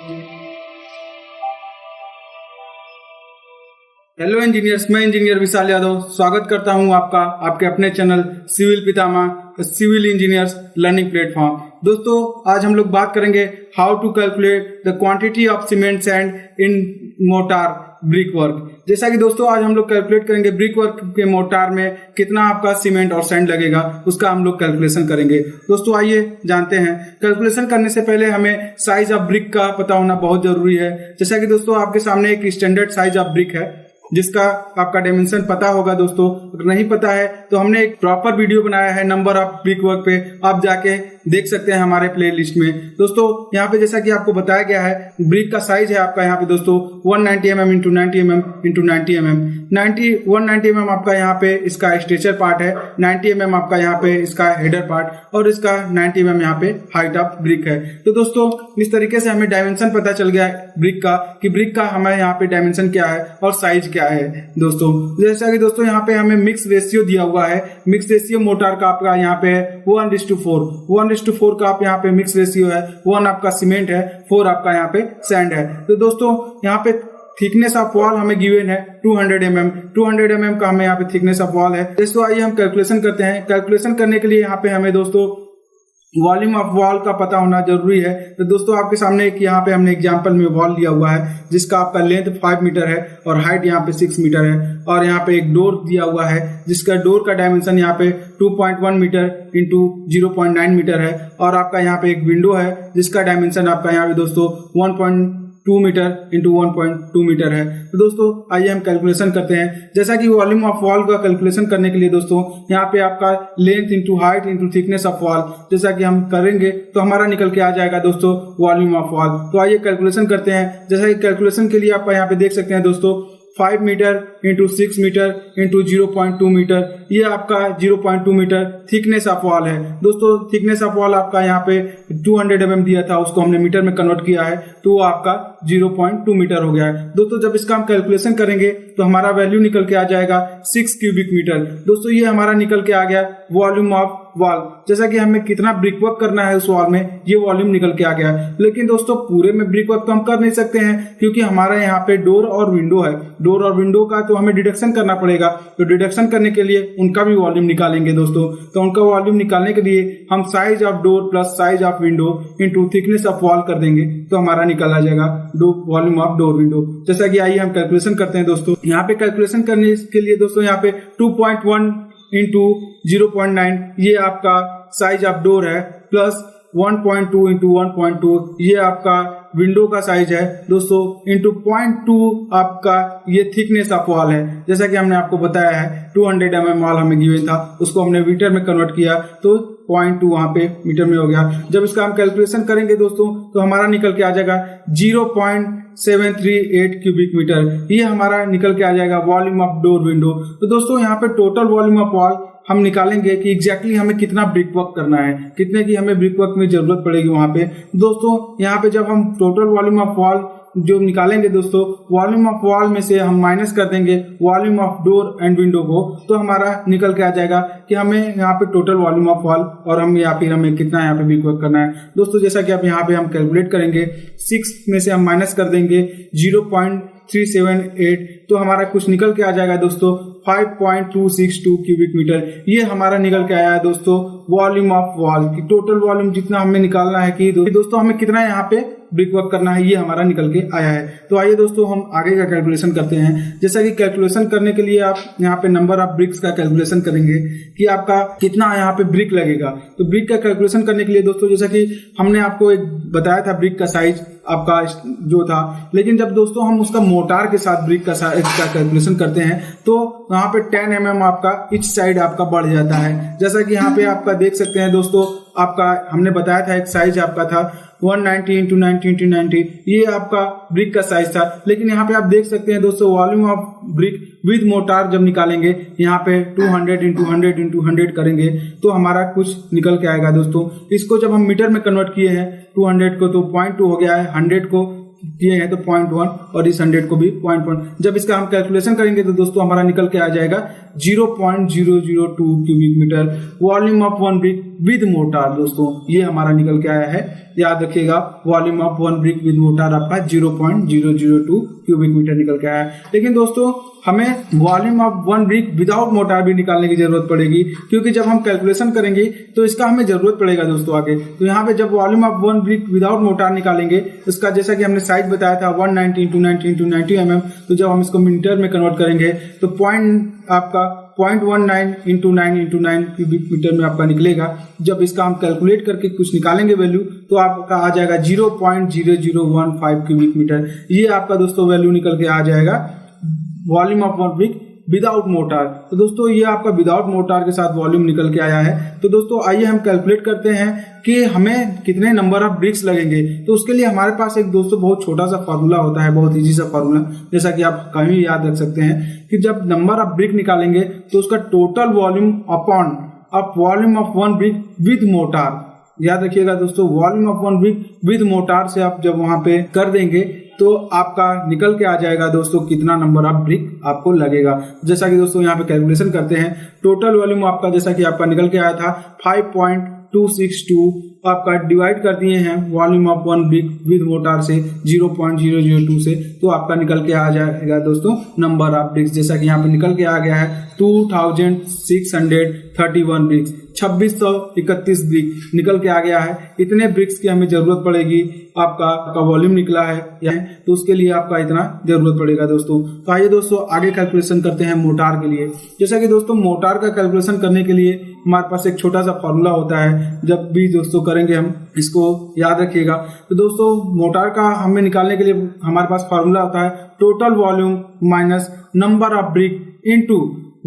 Hello engineers, मैं engineer Vishal Yadav स्वागत करता हूं आपका आपके अपने चैनल सिविल पितामह सिविल इंजीनियर्स लर्निंग प्लेटफॉर्म। दोस्तों, आज हम लोग बात करेंगे how to calculate the quantity of cement sand in mortar brick work. जैसा कि दोस्तों आज हम लोग कैलकुलेट करेंगे ब्रिक वर्क के मोटार में कितना आपका सीमेंट और सैंड लगेगा, उसका हम लोग कैलकुलेशन करेंगे। दोस्तों आइए जानते हैं। कैलकुलेशन करने से पहले हमें साइज ऑफ ब्रिक का पता होना बहुत जरूरी है। जैसा कि दोस्तों आपके सामने एक स्टैंडर्ड साइज ऑफ ब्रिक है जिसका आपका डायमेंशन पता होगा। दोस्तों अगर नहीं पता है तो हमने एक प्रॉपर वीडियो बनाया है नंबर ऑफ ब्रिक वर्क पे, आप जाके देख सकते हैं हमारे प्ले लिस्ट में। दोस्तों यहाँ पे जैसा कि आपको बताया गया है ब्रिक का साइज है आपका यहाँ पे दोस्तों 190 mm into 90 mm into 90 mm। 190 mm आपका यहाँ पे इसका स्ट्रेचर पार्ट है, 90 mm आपका यहाँ पे इसका हेडर पार्ट और इसका 90 mm यहाँ पे हाइट ऑफ ब्रिक है। तो दोस्तों इस तरीके से हमें डायमेंशन पता चल गया है ब्रिक का कि ब्रिक का हमें यहाँ पे डायमेंशन क्या है और साइज क्या है। दोस्तों जैसा कि दोस्तों यहाँ पे हमें मिक्स रेशियो दिया हुआ है। मिक्स रेशियो मोटार का आपका यहाँ पे 1:4 का आप यहाँ पे मिक्स रेशियो है। 1 आपका सीमेंट है, 4 आपका यहाँ पे सैंड है। तो दोस्तों यहाँ पे थिकनेस ऑफ वॉल हमें गिवन है 200 mm का हमें यहाँ पे थिकनेस ऑफ वॉल है। दोस्तों आइए हम कैलकुलेशन करते हैं। कैलकुलेशन करने के लिए यहाँ पे हमें दोस्तों वॉल्यूम ऑफ वॉल का पता होना जरूरी है। तो दोस्तों आपके सामने एक यहाँ पे हमने एग्जांपल में वॉल लिया हुआ है जिसका आपका लेंथ 5 मीटर है और हाइट यहाँ पे 6 मीटर है और यहाँ पे एक डोर दिया हुआ है जिसका डोर का डायमेंशन यहाँ पे 2.1 मीटर इंटू 0.9 मीटर है और आपका यहाँ पे एक विंडो है जिसका डायमेंशन आपका यहाँ पे दोस्तों 1.2 मीटर इंटू 1.2 मीटर है। तो दोस्तों आइए हम कैलकुलेशन करते हैं। जैसा कि वॉल्यूम ऑफ वॉल का कैलकुलेशन करने के लिए दोस्तों यहाँ पे आपका length into height into thickness of wall जैसा कि हम करेंगे तो हमारा निकल के आ जाएगा दोस्तों वॉल्यूम ऑफ वॉल। तो आइए कैलकुलेशन करते हैं। जैसा कि कैलकुलेशन के लिए आप यहाँ पे देख सकते हैं दोस्तों 5 metre into 6 metre into 0.2 metre, ये आपका 0.2 मीटर थिकनेस ऑफ वॉल है। दोस्तों थिकनेस ऑफ वॉल आपका यहाँ पे 200 mm दिया था, उसको हमने मीटर में कन्वर्ट किया है तो वो आपका 0.2 मीटर हो गया है। दोस्तों जब इसका हम कैलकुलेशन करेंगे तो हमारा वैल्यू निकल के आ जाएगा 6 क्यूबिक मीटर। दोस्तों ये हमारा निकल के आ गया वॉल्यूम ऑफ वॉल। जैसा कि हमें कितना ब्रिक वर्क करना है उस वॉल में, ये वॉल्यूम निकल के आ गया। लेकिन दोस्तों पूरे में ब्रिक वर्क तो हम कर नहीं सकते हैं क्योंकि हमारा यहाँ पे डोर और विंडो है। डोर और विंडो का तो हमें डिडक्शन करना पड़ेगा। तो डिडक्शन करने के लिए उनका भी वॉल्यूम निकालेंगे दोस्तों। तो उनका वॉल्यूम निकालने के लिए हम size of door plus size of window into thickness of wall कर देंगे तो हमारा निकल आ जाएगा वॉल्यूम ऑफ डोर विंडो। जैसा कि आइए हम कैलकुलेशन करते हैं दोस्तों। यहाँ पे कैलकुलेशन करने के लिए दोस्तों यहाँ पे 2.1 इंटू 0.9 ये आपका साइज ऑफ डोर है प्लस 1.2 इंटू 1.2 ये आपका विंडो का साइज है दोस्तों इंटू 0.2 आपका ये थिकनेस ऑफ वॉल है। जैसा कि हमने आपको बताया है 200 mm वॉल हमें गिवन था, उसको हमने मीटर में कन्वर्ट किया तो 0.2 वहां पे मीटर में हो गया। जब इसका हम कैलकुलेशन करेंगे दोस्तों तो हमारा निकल के आ जाएगा 0.738 क्यूबिक मीटर, ये हमारा निकल के आ जाएगा वॉल्यूम ऑफ डोर विंडो। तो दोस्तों यहाँ पे टोटल वॉल्यूम ऑफ वॉल हम निकालेंगे कि एग्जैक्टली हमें कितना ब्रिक वर्क करना है, कितने की हमें ब्रिक वर्क में जरूरत पड़ेगी वहां पे। दोस्तों यहाँ पे जब हम टोटल वॉल्यूम ऑफ वॉल जो निकालेंगे दोस्तों, वॉल्यूम ऑफ वॉल में से हम माइनस कर देंगे volume of door and window को, तो हमारा निकल के आ जाएगा कि हमें यहाँ पे टोटल वॉल्यूम ऑफ वॉल और हम या फिर हमें कितना यहाँ पे ब्रिक वर्क करना है। दोस्तों जैसा कि आप यहाँ पे हम कैलकुलेट करेंगे 6 में से हम माइनस कर देंगे 0.378 तो हमारा कुछ निकल के आ जाएगा दोस्तों 5.262 क्यूबिक मीटर। ये हमारा निकल के आया है दोस्तों वॉल्यूम ऑफ वॉल की टोटल वॉल्यूम जितना हमें निकालना है कि दोस्तों हमें कितना यहाँ पे ब्रिक वर्क करना है, ये हमारा निकल के आया है। तो आइए दोस्तों हम आगे का कैलकुलेशन करते हैं। जैसा कि कैलकुलेशन करने के लिए आप यहाँ पे नंबर ऑफ ब्रिक्स का कैलकुलेशन करेंगे कि आपका कितना यहाँ पे ब्रिक लगेगा। तो ब्रिक का कैलकुलेशन करने के लिए दोस्तों जैसा कि हमने आपको एक बताया था ब्रिक का साइज आपका जो था, लेकिन जब दोस्तों हम उसका मोटार के साथ ब्रिक का साइज का कैलकुलेशन करते हैं तो यहाँ पे 10 mm आपका इच साइड आपका बढ़ जाता है। जैसा कि यहाँ पे आपका देख सकते हैं दोस्तों, आपका हमने बताया था एक साइज आपका था 190 इंटू 90 इंटू 90, ये आपका ब्रिक का साइज था। लेकिन यहाँ पे आप देख सकते हैं दोस्तों volume of brick with motor जब निकालेंगे यहाँ पे 200 इंटू 100 इंटू 100 करेंगे तो हमारा कुछ निकल के आएगा दोस्तों। इसको जब हम मीटर में कन्वर्ट किए हैं 200 को तो 0.2 हो गया है, 100 को किए हैं तो 0.1 और इस 100 को भी 0.1। जब इसका हम कैलकुलेशन करेंगे तो दोस्तों हमारा निकल के आ जाएगा 0.002 cubic metre volume of one brick with mortar. दोस्तों ये हमारा निकल के आया है, याद रखिएगा, volume of one brick with mortar आपका 0.002 क्यूबिक मीटर निकल के आया है। लेकिन दोस्तों हमें volume of one brick without motor भी निकालने की जरूरत पड़ेगी, क्योंकि जब हम कैलकुलेशन करेंगे तो इसका हमें जरूरत पड़ेगा दोस्तों आगे। तो यहाँ पे जब volume of one brick without motor निकालेंगे, इसका जैसा कि हमने साइज बताया था 190 × 90 × 90 mm, तो जब हम इसको मीटर में कन्वर्ट करेंगे तो आपका 0.19 × 9 × 9 क्यूबिक मीटर में आपका निकलेगा। जब इसका हम कैलकुलेट करके कुछ निकालेंगे वैल्यू तो आपका आ जाएगा 0.0015 क्यूबिक मीटर। ये आपका दोस्तों वैल्यू निकल के आ जाएगा volume of one brick without motor. तो दोस्तों ये आपका विदाउट मोटार के साथ वॉल्यूम निकल के आया है। तो दोस्तों आइए हम कैलकुलेट करते हैं कि हमें कितने नंबर ऑफ ब्रिक्स लगेंगे। तो उसके लिए हमारे पास एक दोस्तों बहुत छोटा सा फार्मूला होता है, बहुत इजी सा फार्मूला, जैसा कि आप कहीं याद रख सकते हैं कि जब नंबर ऑफ ब्रिक निकालेंगे तो उसका total volume upon volume of one brick with motor. याद रखिएगा दोस्तों, volume of one brick with motor से आप जब वहां पे कर देंगे तो आपका निकल के आ जाएगा दोस्तों कितना नंबर ऑफ ब्रिक आपको लगेगा। जैसा कि दोस्तों यहाँ पे कैलकुलेशन करते हैं, टोटल वॉल्यूम आपका जैसा कि आपका निकल के आया था 5.262, आपका डिवाइड कर दिए हैं volume of one brick with motor से 0.002 से, तो आपका निकल के आ जाएगा दोस्तों नंबर ऑफ ब्रिक्स, जैसा कि यहाँ पे निकल के आ गया है 2631 ब्रिक्स, 2631 ब्रिक निकल के आ गया है। इतने ब्रिक्स की हमें जरूरत पड़ेगी, आपका वॉल्यूम निकला है तो उसके लिए आपका इतना जरूरत पड़ेगा दोस्तों। तो आइए दोस्तों आगे कैलकुलेशन करते हैं मोटार के लिए। जैसा कि दोस्तों मोटार का कैलकुलेशन करने के लिए हमारे पास एक छोटा सा फॉर्मूला होता है, जब भी दोस्तों करेंगे हम इसको याद रखिएगा। तो दोस्तों मोटार का हमें निकालने के लिए हमारे पास फॉर्मूला होता है total volume minus number of brick into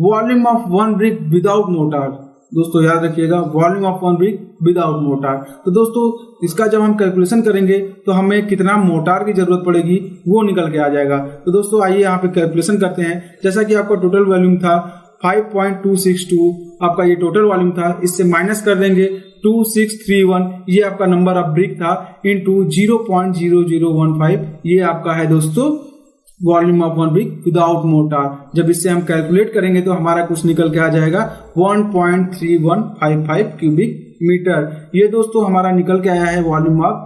volume of one brick without motor. दोस्तों याद रखिएगा, volume of one brick without motor. तो दोस्तों इसका जब हम कैलकुलेशन करेंगे तो हमें कितना मोटार की जरूरत पड़ेगी वो निकल के आ जाएगा। तो दोस्तों आइए यहाँ पे कैलकुलेशन करते हैं। जैसा कि आपका टोटल वॉल्यूम था 5.262, आपका ये टोटल वॉल्यूम था, इससे माइनस कर देंगे 2631, ये आपका नंबर ऑफ ब्रिक था, इनटू 0.0015, ये आपका है दोस्तों volume of one brick without motor. जब इससे हम कैलकुलेट करेंगे तो हमारा कुछ निकल के आ जाएगा 1.3155 क्यूबिक मीटर। ये दोस्तों हमारा निकल के आया है volume of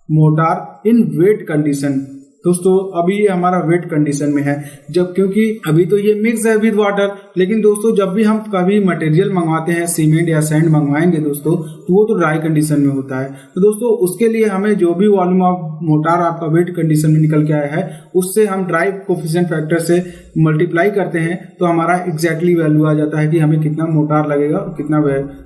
motor in wait condition. दोस्तों अभी ये हमारा वेट कंडीशन में है, जब क्योंकि अभी तो ये मिक्स है विद वाटर, लेकिन दोस्तों जब भी हम कभी मटेरियल मंगवाते हैं, सीमेंट या सैंड मंगवाएंगे दोस्तों, तो वो तो ड्राई कंडीशन में होता है। तो दोस्तों उसके लिए हमें जो भी वॉल्यूम ऑफ मोटार आपका वेट कंडीशन में निकल के आया है उससे हम ड्राई कोफिशिएंट फैक्टर से मल्टीप्लाई करते हैं तो हमारा एग्जैक्टली वैल्यू आ जाता है कि हमें कितना मोटार लगेगा और कितना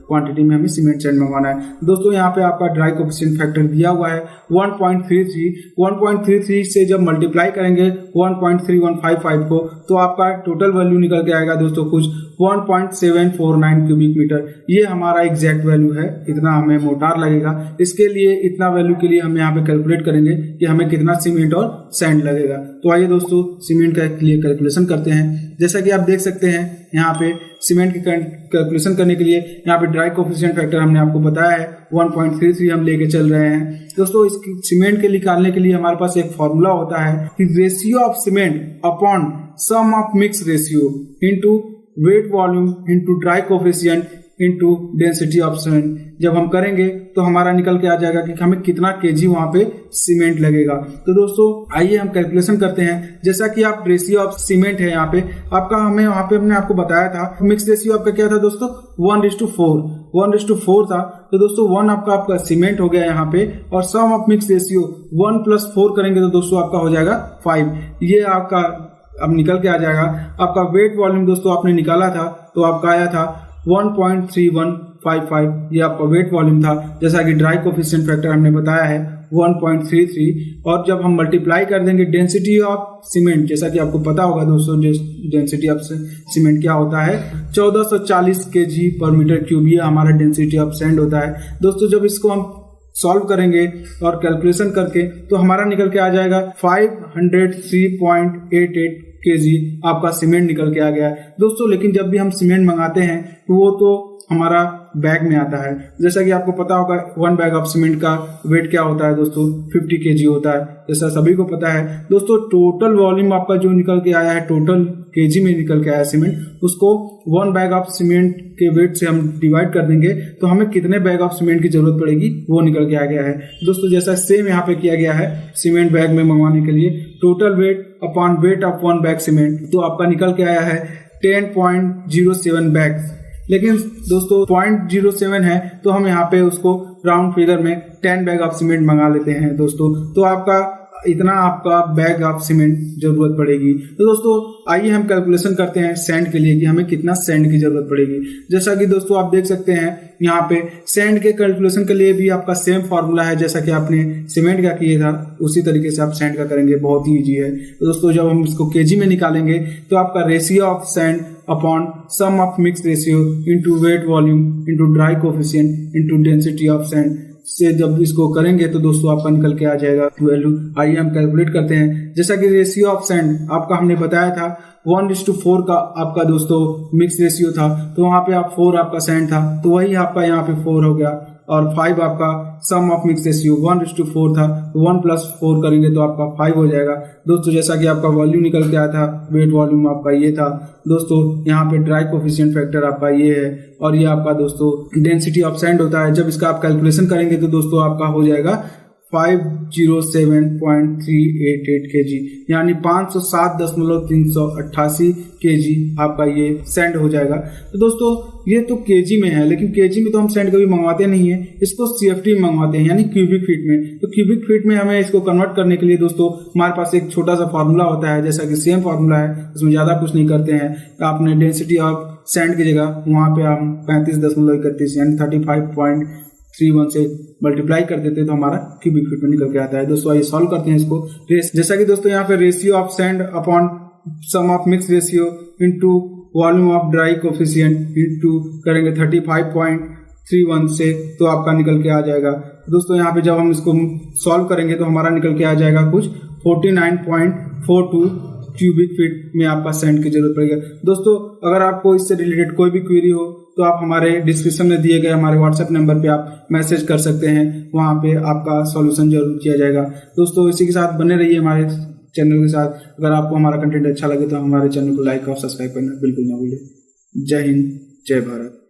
क्वांटिटी में हमें सीमेंट सैंड मंगवाना है। दोस्तों यहाँ पे आपका ड्राई कोफिशिएंट फैक्टर दिया हुआ है 1.33 से जब मल्टीप्लाई करेंगे 1.3155 को तो आपका टोटल वैल्यू निकल के आएगा दोस्तों कुछ 1.749 क्यूबिक मीटर। ये हमारा एग्जैक्ट वैल्यू है, इतना हमें मोटार लगेगा। इसके लिए इतना वैल्यू के लिए हम यहाँ पे कैलकुलेट करेंगे कि हमें कितना सीमेंट और सैंड लगेगा। तो आइए दोस्तों सीमेंट का लिए कैलकुलेशन करते हैं। जैसा कि आप देख सकते हैं यहाँ पे सीमेंट की कैलकुलेशन करने के लिए यहाँ पे ड्राई कोफिशिएंट फैक्टर हमने आपको बताया है 1.33 हम लेके चल रहे हैं। दोस्तों इस सीमेंट के निकालने के लिए हमारे पास एक फॉर्मूला होता है कि ratio of cement upon sum of mix ratio into wet volume into dry coefficient into density of cement. जब हम करेंगे तो हमारा निकल के आ जाएगा कि हमें कितना केजी वहां पे सीमेंट लगेगा। तो दोस्तों आइए हम कैलकुलेशन करते हैं। जैसा कि आप रेशियो ऑफ सीमेंट है यहाँ पे आपका, हमें वहां पे हमने आपको बताया था मिक्स रेशियो आपका क्या था दोस्तों 1:4 था। तो दोस्तों 1 आपका सीमेंट हो गया यहाँ पे, और सम ऑफ मिक्स रेशियो 1 + 4 करेंगे तो दोस्तों आपका हो जाएगा 5। ये आपका अब निकल के आ जाएगा। आपका वेट वॉल्यूम दोस्तों आपने निकाला था तो आपका आया था 1.3155, ये आपका वेट वॉल्यूम था। जैसा कि ड्राई कोफिशिएंट फैक्टर हमने बताया है 1.33, और जब हम मल्टीप्लाई कर देंगे डेंसिटी ऑफ सीमेंट, जैसा कि आपको पता होगा दोस्तों डेंसिटी ऑफ सीमेंट क्या होता है 1440 kg पर मीटर क्यूब, ये हमारा डेंसिटी ऑफ सैंड होता है। दोस्तों जब इसको हम सॉल्व करेंगे और कैलकुलेशन करके तो हमारा निकल के आ जाएगा 503.88 केजी आपका सीमेंट निकल के आ गया है दोस्तों। लेकिन जब भी हम सीमेंट मंगाते हैं तो वो तो हमारा बैग में आता है। जैसा कि आपको पता होगा 1 बैग ऑफ सीमेंट का वेट क्या होता है दोस्तों, 50 केजी होता है, जैसा सभी को पता है दोस्तों। टोटल वॉल्यूम आपका जो निकल के आया है, टोटल केजी में निकल के आया है सीमेंट, उसको 1 बैग ऑफ सीमेंट के वेट से हम डिवाइड कर देंगे तो हमें कितने बैग ऑफ सीमेंट की जरूरत पड़ेगी वो निकल के आ गया है दोस्तों। जैसा सेम यहाँ पे किया गया है सीमेंट बैग में मंगवाने के लिए, total weight upon weight of 1 bag cement, तो आपका निकल के आया है 10.07 बैग। लेकिन दोस्तों 0.07 है तो हम यहाँ पे उसको राउंड फिगर में 10 बैग ऑफ सीमेंट मंगा लेते हैं दोस्तों। तो आपका इतना आपका बैग ऑफ सीमेंट जरूरत पड़ेगी। तो दोस्तों आइए हम कैलकुलेशन करते हैं सैंड के लिए कि हमें कितना सैंड की जरूरत पड़ेगी। जैसा कि दोस्तों आप देख सकते हैं यहाँ पे सैंड के कैलकुलेशन के लिए भी आपका सेम फार्मूला है, जैसा कि आपने सीमेंट का किया था उसी तरीके से आप सैंड का करेंगे, बहुत ही ईजी है। तो दोस्तों जब हम इसको केजी में निकालेंगे तो आपका ratio of sand upon sum of mix ratio into wet volume into dry coefficient into density of sand से जब इसको करेंगे तो दोस्तों आपका निकल के आ जाएगा वैल्यू। आइए हम कैलकुलेट करते हैं। जैसा कि रेशियो ऑफ सैंड आपका हमने बताया था 1:4 का आपका दोस्तों मिक्स रेशियो था, तो वहां पे आप 4 आपका सैंड था, तो वही आपका यहाँ पे 4 हो गया, और 5 आपका सम ऑफ मिक्स रेशियो 1:4 था, 1 + 4 करेंगे तो आपका 5 हो जाएगा दोस्तों। जैसा कि आपका वॉल्यूम निकल के आया था, वेट वॉल्यूम आपका ये था दोस्तों। यहाँ पे ड्राई कोफिशिएंट फैक्टर आपका ये है, और ये आपका दोस्तों डेंसिटी ऑफ सैंड होता है। जब इसका आप कैलकुलेशन करेंगे तो दोस्तों आपका हो जाएगा 507.388 केजी, यानी 507.388 केजी आपका ये सैंड हो जाएगा। तो दोस्तों ये तो केजी में है, लेकिन केजी में तो हम सैंड कभी मंगवाते नहीं है, इसको सीएफटी में मंगवाते हैं, यानी क्यूबिक फीट में। तो क्यूबिक फीट में हमें इसको कन्वर्ट करने के लिए दोस्तों हमारे पास एक छोटा सा फार्मूला होता है, जैसा कि सेम फार्मूला है, उसमें ज्यादा कुछ नहीं करते हैं। आपने डेंसिटी ऑफ सैंड की जगह वहां पे हम 35.31 यानी 35.31 से मल्टीप्लाई कर देते तो हमारा क्यूबिक फीट में निकल के आता है दोस्तों। आइए सॉल्व करते हैं इसको। जैसा कि दोस्तों यहाँ पे ratio of sand upon sum of mix ratio into volume of dry coefficient into करेंगे 35.31 से, तो आपका निकल के आ जाएगा दोस्तों। यहाँ पे जब हम इसको सॉल्व करेंगे तो हमारा निकल के आ जाएगा कुछ 49.42 क्यूबिक फीट में आपका सैंड की जरूरत पड़ेगी दोस्तों। अगर आपको इससे रिलेटेड कोई भी क्वेरी हो तो आप हमारे डिस्क्रिप्शन में दिए गए हमारे व्हाट्सएप नंबर पे आप मैसेज कर सकते हैं, वहां पे आपका सॉल्यूशन जरूर किया जाएगा दोस्तों। इसी के साथ बने रहिए हमारे चैनल के साथ। अगर आपको हमारा कंटेंट अच्छा लगे तो हमारे चैनल को लाइक और सब्सक्राइब करना बिल्कुल ना भूलें। जय हिंद, जय भारत।